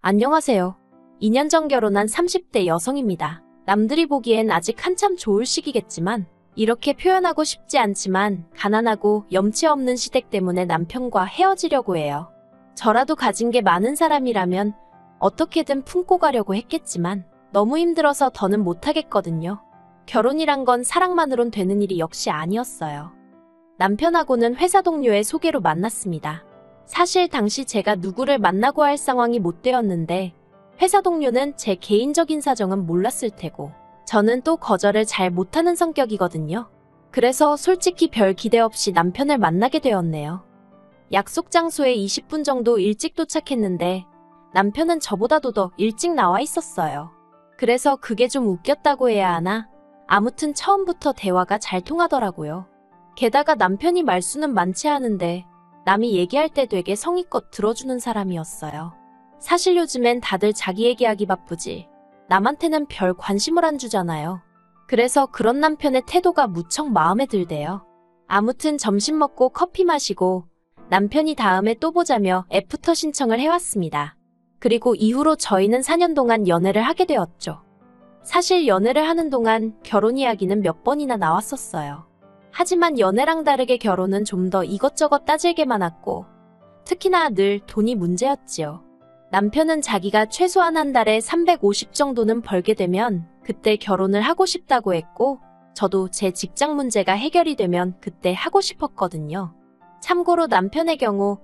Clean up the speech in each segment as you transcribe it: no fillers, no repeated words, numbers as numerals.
안녕하세요. 2년 전 결혼한 30대 여성입니다. 남들이 보기엔 아직 한참 좋을 시기겠지만 이렇게 표현하고 싶지 않지만 가난하고 염치 없는 시댁 때문에 남편과 헤어지려고 해요. 저라도 가진 게 많은 사람이라면 어떻게든 품고 가려고 했겠지만 너무 힘들어서 더는 못하겠거든요. 결혼이란 건 사랑만으론 되는 일이 역시 아니었어요. 남편하고는 회사 동료의 소개로 만났습니다. 사실 당시 제가 누구를 만나고 할 상황이 못 되었는데 회사 동료는 제 개인적인 사정은 몰랐을 테고 저는 또 거절을 잘 못하는 성격이거든요. 그래서 솔직히 별 기대 없이 남편을 만나게 되었네요. 약속 장소에 20분 정도 일찍 도착했는데 남편은 저보다도 더 일찍 나와 있었어요. 그래서 그게 좀 웃겼다고 해야 하나? 아무튼 처음부터 대화가 잘 통하더라고요. 게다가 남편이 말수는 많지 않은데 남이 얘기할 때 되게 성의껏 들어주는 사람이었어요. 사실 요즘엔 다들 자기 얘기하기 바쁘지 남한테는 별 관심을 안 주잖아요. 그래서 그런 남편의 태도가 무척 마음에 들대요. 아무튼 점심 먹고 커피 마시고 남편이 다음에 또 보자며 애프터 신청을 해왔습니다. 그리고 이후로 저희는 4년 동안 연애를 하게 되었죠. 사실 연애를 하는 동안 결혼 이야기는 몇 번이나 나왔었어요. 하지만 연애랑 다르게 결혼은 좀 더 이것저것 따질 게 많았고 특히나 늘 돈이 문제였지요. 남편은 자기가 최소한 한 달에 350 정도는 벌게 되면 그때 결혼을 하고 싶다고 했고 저도 제 직장 문제가 해결이 되면 그때 하고 싶었거든요. 참고로 남편의 경우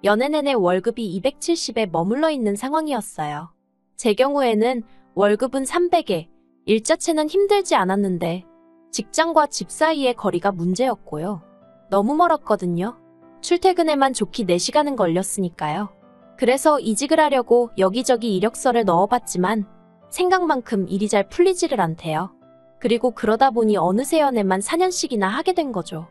연애 내내 월급이 270에 머물러 있는 상황이었어요. 제 경우에는 월급은 300에 일 자체는 힘들지 않았는데 직장과 집 사이의 거리가 문제였고요. 너무 멀었거든요. 출퇴근에만 좋게 4시간은 걸렸으니까요. 그래서 이직을 하려고 여기저기 이력서를 넣어봤지만 생각만큼 일이 잘 풀리지를 않대요. 그리고 그러다 보니 어느새 연애만 4년씩이나 하게 된 거죠.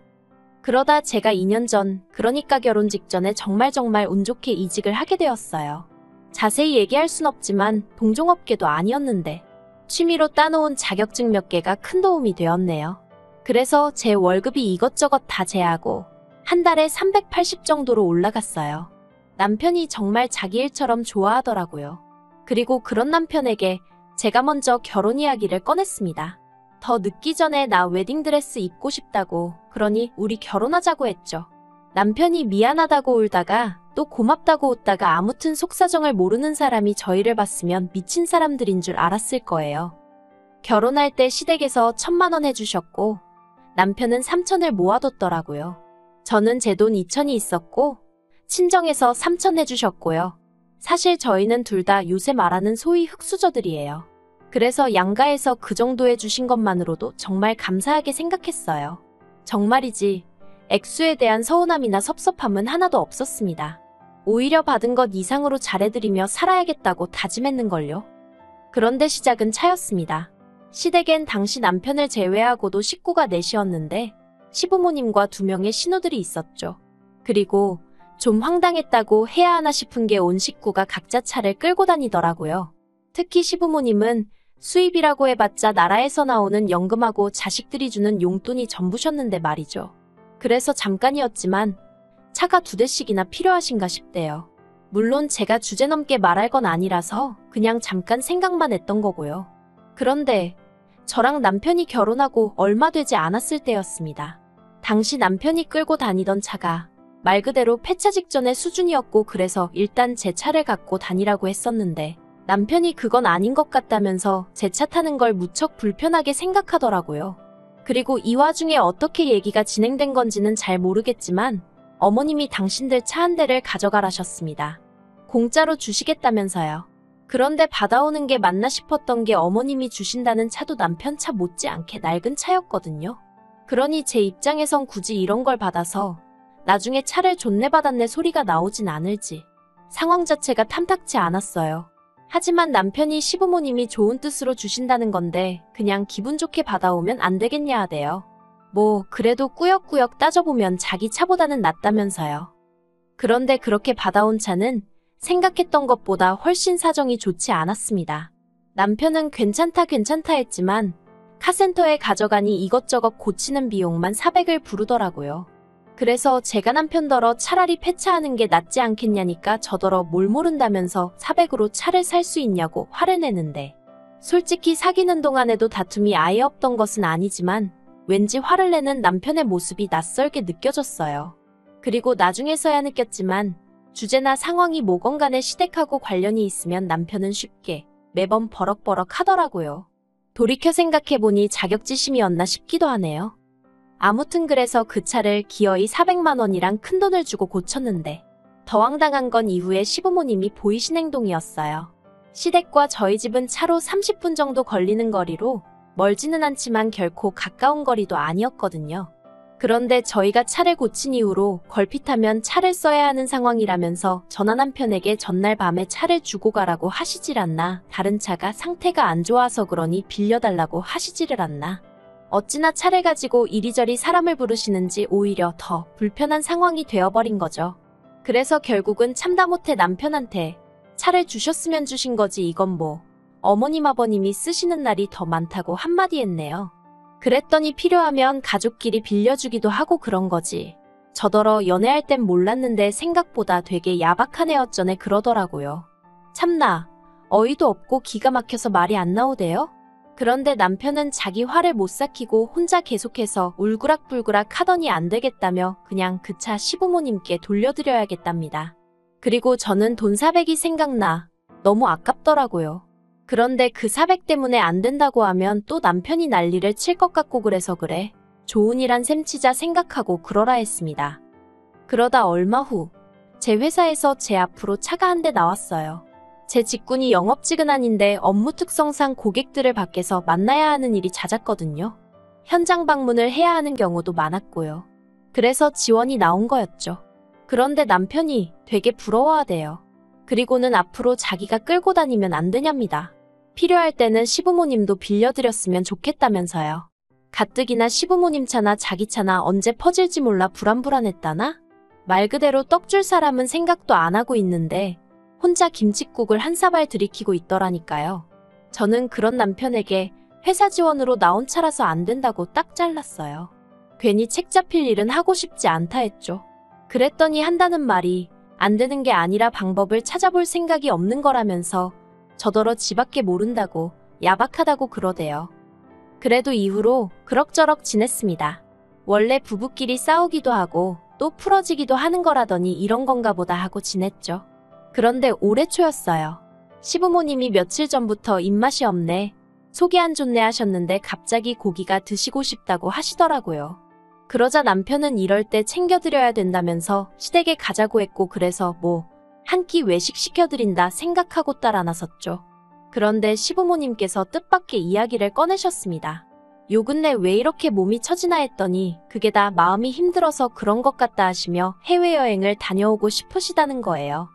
그러다 제가 2년 전, 그러니까 결혼 직전에 정말 운 좋게 이직을 하게 되었어요. 자세히 얘기할 순 없지만 동종업계도 아니었는데 취미로 따놓은 자격증 몇 개가 큰 도움이 되었네요. 그래서 제 월급이 이것저것 다 제하고 한 달에 380 정도로 올라갔어요. 남편이 정말 자기 일처럼 좋아하더라고요. 그리고 그런 남편에게 제가 먼저 결혼 이야기를 꺼냈습니다. 더 늦기 전에 나 웨딩드레스 입고 싶다고, 그러니 우리 결혼하자고 했죠. 남편이 미안하다고 울다가 또 고맙다고 웃다가 아무튼 속사정을 모르는 사람이 저희를 봤으면 미친 사람들인 줄 알았을 거예요. 결혼할 때 시댁에서 1,000만 원 해주셨고 남편은 3,000을 모아뒀더라고요. 저는 제 돈 2,000이 있었고 친정에서 3,000 해주셨고요. 사실 저희는 둘 다 요새 말하는 소위 흙수저들이에요. 그래서 양가에서 그 정도 해주신 것만으로도 정말 감사하게 생각했어요. 정말이지 액수에 대한 서운함이나 섭섭함은 하나도 없었습니다. 오히려 받은 것 이상으로 잘해드리며 살아야겠다고 다짐했는걸요. 그런데 시작은 차였습니다. 시댁엔 당시 남편을 제외하고도 식구가 넷이었는데 시부모님과 2명의 신우들이 있었죠. 그리고 좀 황당했다고 해야 하나 싶은 게 온 식구가 각자 차를 끌고 다니더라고요. 특히 시부모님은 수입이라고 해봤자 나라에서 나오는 연금하고 자식들이 주는 용돈이 전부셨는데 말이죠. 그래서 잠깐이었지만 차가 2대씩이나 필요하신가 싶대요. 물론 제가 주제넘게 말할 건 아니라서 그냥 잠깐 생각만 했던 거고요. 그런데 저랑 남편이 결혼하고 얼마 되지 않았을 때였습니다. 당시 남편이 끌고 다니던 차가 말 그대로 폐차 직전의 수준이었고 그래서 일단 제 차를 갖고 다니라고 했었는데 남편이 그건 아닌 것 같다면서 제 차 타는 걸 무척 불편하게 생각하더라고요. 그리고 이 와중에 어떻게 얘기가 진행된 건지는 잘 모르겠지만 어머님이 당신들 차 한 대를 가져가라셨습니다. 공짜로 주시겠다면서요. 그런데 받아오는 게 맞나 싶었던 게 어머님이 주신다는 차도 남편 차 못지않게 낡은 차였거든요. 그러니 제 입장에선 굳이 이런 걸 받아서 나중에 차를 존내받았네 소리가 나오진 않을지 상황 자체가 탐탁치 않았어요. 하지만 남편이 시부모님이 좋은 뜻으로 주신다는 건데 그냥 기분 좋게 받아오면 안 되겠냐 하대요. 뭐 그래도 꾸역꾸역 따져보면 자기 차보다는 낫다면서요. 그런데 그렇게 받아온 차는 생각했던 것보다 훨씬 사정이 좋지 않았습니다. 남편은 괜찮다 했지만 카센터에 가져가니 이것저것 고치는 비용만 400을 부르더라고요. 그래서 제가 남편더러 차라리 폐차하는 게 낫지 않겠냐니까 저더러 뭘 모른다면서 400으로 차를 살 수 있냐고 화를 내는데, 솔직히 사귀는 동안에도 다툼이 아예 없던 것은 아니지만 왠지 화를 내는 남편의 모습이 낯설게 느껴졌어요. 그리고 나중에서야 느꼈지만 주제나 상황이 뭐건 간에 시댁하고 관련이 있으면 남편은 쉽게 매번 버럭버럭 하더라고요. 돌이켜 생각해보니 자격지심이었나 싶기도 하네요. 아무튼 그래서 그 차를 기어이 400만 원이랑 큰돈을 주고 고쳤는데, 더 황당한 건 이후에 시부모님이 보이신 행동이었어요. 시댁과 저희 집은 차로 30분 정도 걸리는 거리로 멀지는 않지만 결코 가까운 거리도 아니었거든요. 그런데 저희가 차를 고친 이후로 걸핏하면 차를 써야 하는 상황이라면서 저나 남편에게 전날 밤에 차를 주고 가라고 하시질 않나, 다른 차가 상태가 안 좋아서 그러니 빌려달라고 하시지를 않나. 어찌나 차를 가지고 이리저리 사람을 부르시는지 오히려 더 불편한 상황이 되어버린 거죠. 그래서 결국은 참다 못해 남편한테 차를 주셨으면 주신 거지 이건 뭐 어머님 아버님이 쓰시는 날이 더 많다고 한마디 했네요. 그랬더니 필요하면 가족끼리 빌려주기도 하고 그런 거지. 저더러 연애할 땐 몰랐는데 생각보다 되게 야박한 애어쩌네 그러더라고요. 참나, 어이도 없고 기가 막혀서 말이 안 나오대요? 그런데 남편은 자기 화를 못 삭히고 혼자 계속해서 울그락불그락 하더니 안 되겠다며 그냥 그 차 시부모님께 돌려드려야겠답니다. 그리고 저는 돈 400이 생각나. 너무 아깝더라고요. 그런데 그 400 때문에 안 된다고 하면 또 남편이 난리를 칠 것 같고 그래서 그래. 좋은 일 한 셈 치자 생각하고 그러라 했습니다. 그러다 얼마 후 제 회사에서 제 앞으로 차가 한 대 나왔어요. 제 직군이 영업직은 업무 특성상 고객들을 밖에서 만나야 하는 일이 잦았거든요. 현장 방문을 해야 하는 경우도 많았고요. 그래서 지원이 나온 거였죠. 그런데 남편이 되게 부러워하대요. 그리고는 앞으로 자기가 끌고 다니면 안 되냐입니다. 필요할 때는 시부모님도 빌려드렸으면 좋겠다면서요. 가뜩이나 시부모님 차나 자기 차나 언제 퍼질지 몰라 불안불안했다나? 말 그대로 떡줄 사람은 생각도 안 하고 있는데 혼자 김칫국을 한 사발 들이키고 있더라니까요. 저는 그런 남편에게 회사 지원으로 나온 차라서 안 된다고 딱 잘랐어요. 괜히 책 잡힐 일은 하고 싶지 않다 했죠. 그랬더니 한다는 말이 안 되는 게 아니라 방법을 찾아볼 생각이 없는 거라면서 저더러 지밖에 모른다고 야박하다고 그러대요. 그래도 이후로 그럭저럭 지냈습니다. 원래 부부끼리 싸우기도 하고 또 풀어지기도 하는 거라더니 이런 건가 보다 하고 지냈죠. 그런데 올해 초였어요. 시부모님이 며칠 전부터 입맛이 없네, 속이 안 좋네 하셨는데 갑자기 고기가 드시고 싶다고 하시더라고요. 그러자 남편은 이럴 때 챙겨드려야 된다면서 시댁에 가자고 했고 그래서 한 끼 외식 시켜드린다 생각하고 따라 나섰죠. 그런데 시부모님께서 뜻밖의 이야기를 꺼내셨습니다. 요 근래 왜 이렇게 몸이 처지나 했더니 그게 다 마음이 힘들어서 그런 것 같다 하시며 해외여행을 다녀오고 싶으시다는 거예요.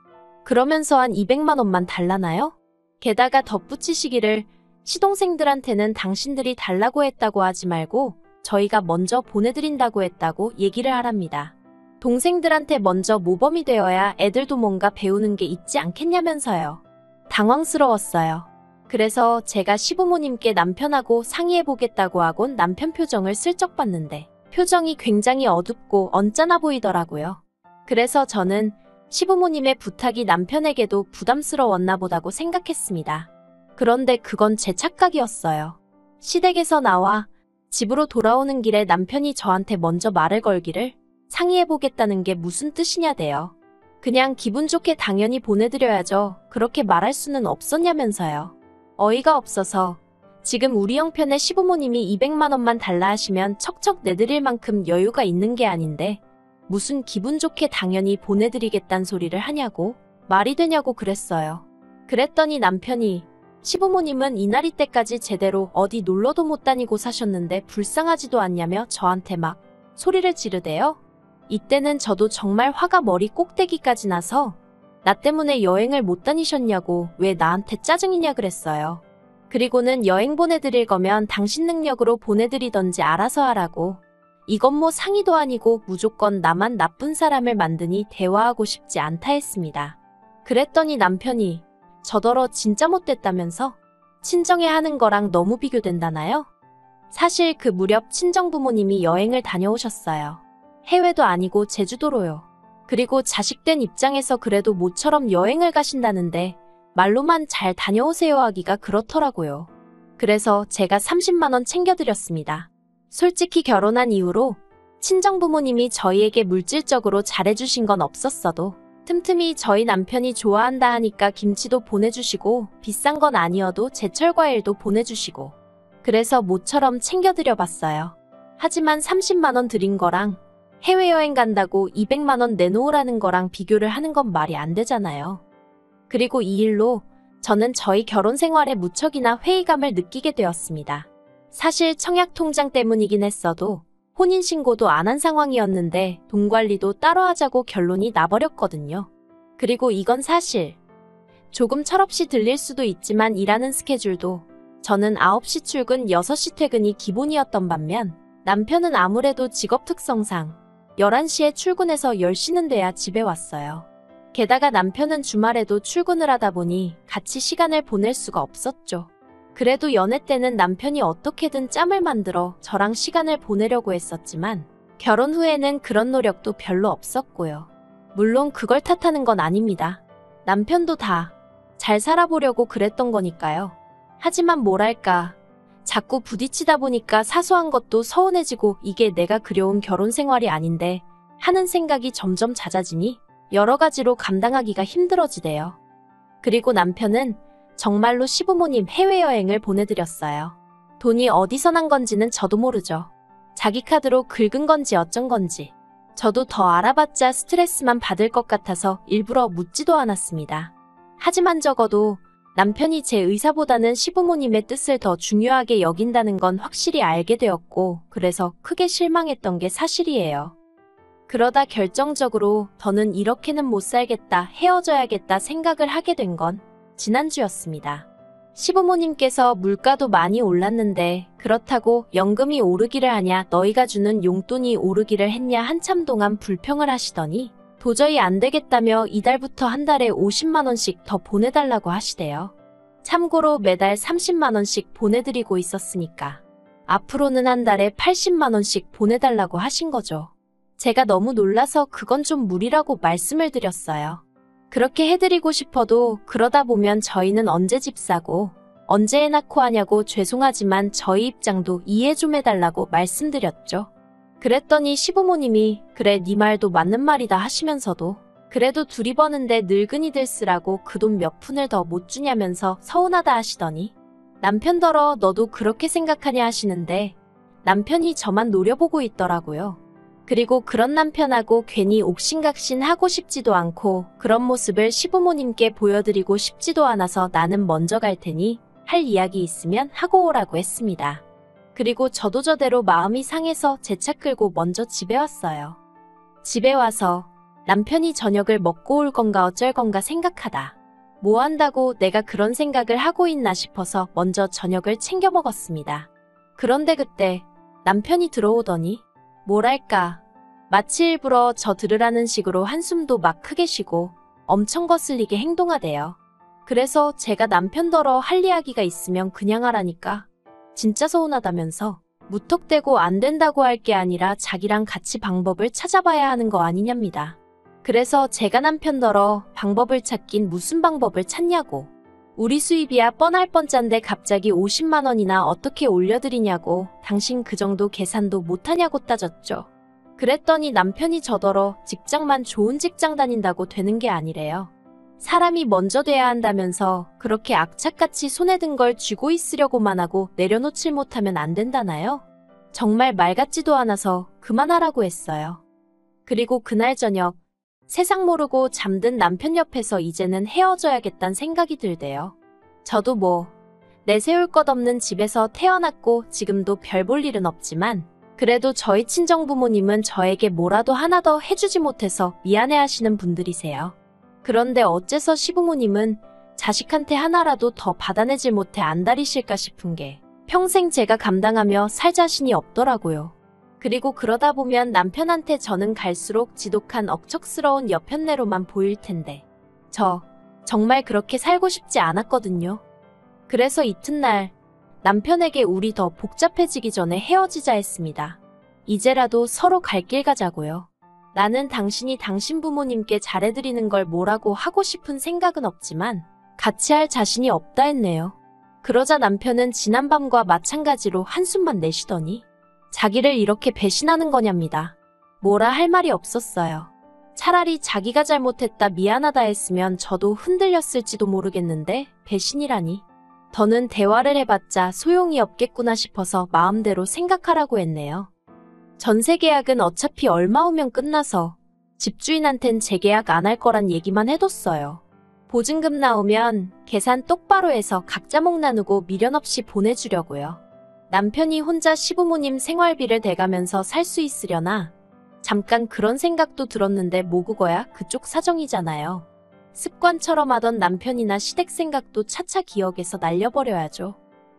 그러면서 한 200만 원만 달라나요? 게다가 덧붙이시기를 시동생들한테는 당신들이 달라고 했다고 하지 말고 저희가 먼저 보내드린다고 했다고 얘기를 하랍니다. 동생들한테 먼저 모범이 되어야 애들도 뭔가 배우는 게 있지 않겠냐면서요. 당황스러웠어요. 그래서 제가 시부모님께 남편하고 상의해보겠다고 하곤 남편 표정을 슬쩍 봤는데 표정이 굉장히 어둡고 언짢아 보이더라고요. 그래서 저는 시부모님의 부탁이 남편에게도 부담스러웠나 보다고 생각했습니다. 그런데 그건 제 착각이었어요. 시댁에서 나와 집으로 돌아오는 길에 남편이 저한테 먼저 말을 걸기를 상의해보겠다는 게 무슨 뜻이냐대요. 그냥 기분 좋게 당연히 보내드려야죠. 그렇게 말할 수는 없었냐면서요. 어이가 없어서 지금 우리 형편의 시부모님이 200만 원만 달라 하시면 척척 내드릴 만큼 여유가 있는 게 아닌데 무슨 기분 좋게 당연히 보내드리겠단 소리를 하냐고, 말이 되냐고 그랬어요. 그랬더니 남편이 시부모님은 이날이 때까지 제대로 어디 놀러도 못 다니고 사셨는데 불쌍하지도 않냐며 저한테 막 소리를 지르대요. 이때는 저도 정말 화가 머리 꼭대기까지 나서 나 때문에 여행을 못 다니셨냐고 왜 나한테 짜증이냐 그랬어요. 그리고는 여행 보내드릴 거면 당신 능력으로 보내드리던지 알아서 하라고. 이건 뭐 상의도 아니고 무조건 나만 나쁜 사람을 만드니 대화하고 싶지 않다 했습니다. 그랬더니 남편이 저더러 진짜 못됐다면서 친정에 하는 거랑 너무 비교된다나요? 사실 그 무렵 친정 부모님이 여행을 다녀오셨어요. 해외도 아니고 제주도로요. 그리고 자식된 입장에서 그래도 모처럼 여행을 가신다는데 말로만 잘 다녀오세요 하기가 그렇더라고요. 그래서 제가 30만 원 챙겨드렸습니다. 솔직히 결혼한 이후로 친정부모님이 저희에게 물질적으로 잘해주신 건 없었어도 틈틈이 저희 남편이 좋아한다 하니까 김치도 보내주시고 비싼 건 아니어도 제철 과일도 보내주시고 그래서 모처럼 챙겨드려봤어요. 하지만 30만 원 드린 거랑 해외여행 간다고 200만 원 내놓으라는 거랑 비교를 하는 건 말이 안 되잖아요. 그리고 이 일로 저는 저희 결혼 생활에 무척이나 회의감을 느끼게 되었습니다. 사실 청약통장 때문이긴 했어도 혼인신고도 안 한 상황이었는데 돈 관리도 따로 하자고 결론이 나버렸거든요. 그리고 이건 사실 조금 철없이 들릴 수도 있지만 일하는 스케줄도 저는 9시 출근 6시 퇴근이 기본이었던 반면 남편은 아무래도 직업 특성상 11시에 출근해서 10시는 돼야 집에 왔어요. 게다가 남편은 주말에도 출근을 하다 보니 같이 시간을 보낼 수가 없었죠. 그래도 연애 때는 남편이 어떻게든 짬을 만들어 저랑 시간을 보내려고 했었지만 결혼 후에는 그런 노력도 별로 없었고요. 물론 그걸 탓하는 건 아닙니다. 남편도 다 잘 살아보려고 그랬던 거니까요. 하지만 뭐랄까 자꾸 부딪히다 보니까 사소한 것도 서운해지고 이게 내가 그려온 결혼 생활이 아닌데 하는 생각이 점점 잦아지니 여러 가지로 감당하기가 힘들어지대요. 그리고 남편은 정말로 시부모님 해외여행을 보내드렸어요. 돈이 어디서 난 건지는 저도 모르죠. 자기 카드로 긁은 건지 어쩐 건지. 저도 더 알아봤자 스트레스만 받을 것 같아서 일부러 묻지도 않았습니다. 하지만 적어도 남편이 제 의사보다는 시부모님의 뜻을 더 중요하게 여긴다는 건 확실히 알게 되었고 그래서 크게 실망했던 게 사실이에요. 그러다 결정적으로 더는 이렇게는 못 살겠다, 헤어져야겠다 생각을 하게 된 건 지난주였습니다. 시부모님께서 물가도 많이 올랐는데 그렇다고 연금이 오르기를 하냐 너희가 주는 용돈이 오르기를 했냐 한참 동안 불평을 하시더니 도저히 안 되겠다며 이달부터 한 달에 50만 원씩 더 보내달라고 하시대요. 참고로 매달 30만 원씩 보내드리고 있었으니까 앞으로는 한 달에 80만 원씩 보내달라고 하신 거죠. 제가 너무 놀라서 그건 좀 무리라고 말씀을 드렸어요. 그렇게 해드리고 싶어도 그러다 보면 저희는 언제 집 사고 언제 애 낳고 하냐고 죄송하지만 저희 입장도 이해 좀 해달라고 말씀드렸죠. 그랬더니 시부모님이 그래 네 말도 맞는 말이다 하시면서도 그래도 둘이 버는데 늙은이들 쓰라고 그 돈 몇 푼을 더 못 주냐면서 서운하다 하시더니 남편더러 너도 그렇게 생각하냐 하시는데 남편이 저만 노려보고 있더라고요. 그리고 그런 남편하고 괜히 옥신각신 하고 싶지도 않고 그런 모습을 시부모님께 보여드리고 싶지도 않아서 나는 먼저 갈 테니 할 이야기 있으면 하고 오라고 했습니다. 그리고 저도 저대로 마음이 상해서 제 차 끌고 먼저 집에 왔어요. 집에 와서 남편이 저녁을 먹고 올 건가 어쩔 건가 생각하다. 뭐 한다고 내가 그런 생각을 하고 있나 싶어서 먼저 저녁을 챙겨 먹었습니다. 그런데 그때 남편이 들어오더니 뭐랄까 마치 일부러 저 들으라는 식으로 한숨도 막 크게 쉬고 엄청 거슬리게 행동하대요. 그래서 제가 남편더러 할 이야기가 있으면 그냥 하라니까 진짜 서운하다면서 무턱대고 안 된다고 할 게 아니라 자기랑 같이 방법을 찾아봐야 하는 거 아니냐입니다. 그래서 제가 남편더러 방법을 찾긴 무슨 방법을 찾냐고. 우리 수입이야 뻔할 뻔짠데 갑자기 50만 원이나 어떻게 올려드리냐고 당신 그 정도 계산도 못하냐고 따졌죠. 그랬더니 남편이 저더러 직장만 좋은 직장 다닌다고 되는 게 아니래요. 사람이 먼저 돼야 한다면서 그렇게 악착같이 손에 든 걸 쥐고 있으려고만 하고 내려놓질 못하면 안 된다나요? 정말 말 같지도 않아서 그만하라고 했어요. 그리고 그날 저녁 세상 모르고 잠든 남편 옆에서 이제는 헤어져야겠다는 생각이 들대요. 저도 뭐 내세울 것 없는 집에서 태어났고 지금도 별 볼 일은 없지만 그래도 저희 친정부모님은 저에게 뭐라도 하나 더 해주지 못해서 미안해하시는 분들이세요. 그런데 어째서 시부모님은 자식한테 하나라도 더 받아내질 못해 안달이실까 싶은 게 평생 제가 감당하며 살 자신이 없더라고요. 그리고 그러다 보면 남편한테 저는 갈수록 지독한 억척스러운 여편네로만 보일 텐데 저 정말 그렇게 살고 싶지 않았거든요. 그래서 이튿날 남편에게 우리 더 복잡해지기 전에 헤어지자 했습니다. 이제라도 서로 갈 길 가자고요. 나는 당신이 당신 부모님께 잘해드리는 걸 뭐라고 하고 싶은 생각은 없지만 같이 할 자신이 없다 했네요. 그러자 남편은 지난밤과 마찬가지로 한숨만 내쉬더니 자기를 이렇게 배신하는 거냐입니다. 뭐라 할 말이 없었어요. 차라리 자기가 잘못했다 미안하다 했으면 저도 흔들렸을지도 모르겠는데 배신이라니. 더는 대화를 해봤자 소용이 없겠구나 싶어서 마음대로 생각하라고 했네요. 전세 계약은 어차피 얼마 후면 끝나서 집주인한텐 재계약 안 할 거란 얘기만 해뒀어요. 보증금 나오면 계산 똑바로 해서 각자 목 나누고 미련 없이 보내주려고요. 남편이 혼자 시부모님 생활비를 대가면서 살 수 있으려나 잠깐 그런 생각도 들었는데 뭐 그거야 그쪽 사정이잖아요. 습관처럼 하던 남편이나 시댁 생각도 차차 기억에서 날려버려야죠.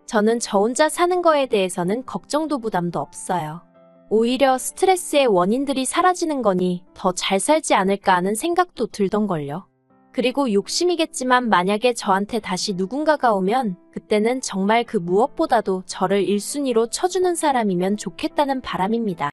저는 저 혼자 사는 거에 대해서는 걱정도 부담도 없어요. 오히려 스트레스의 원인들이 사라지는 거니 더 잘 살지 않을까 하는 생각도 들던걸요. 그리고 욕심이겠지만 만약에 저한테 다시 누군가가 오면 그때는 정말 그 무엇보다도 저를 1순위로 쳐주는 사람이면 좋겠다는 바람입니다.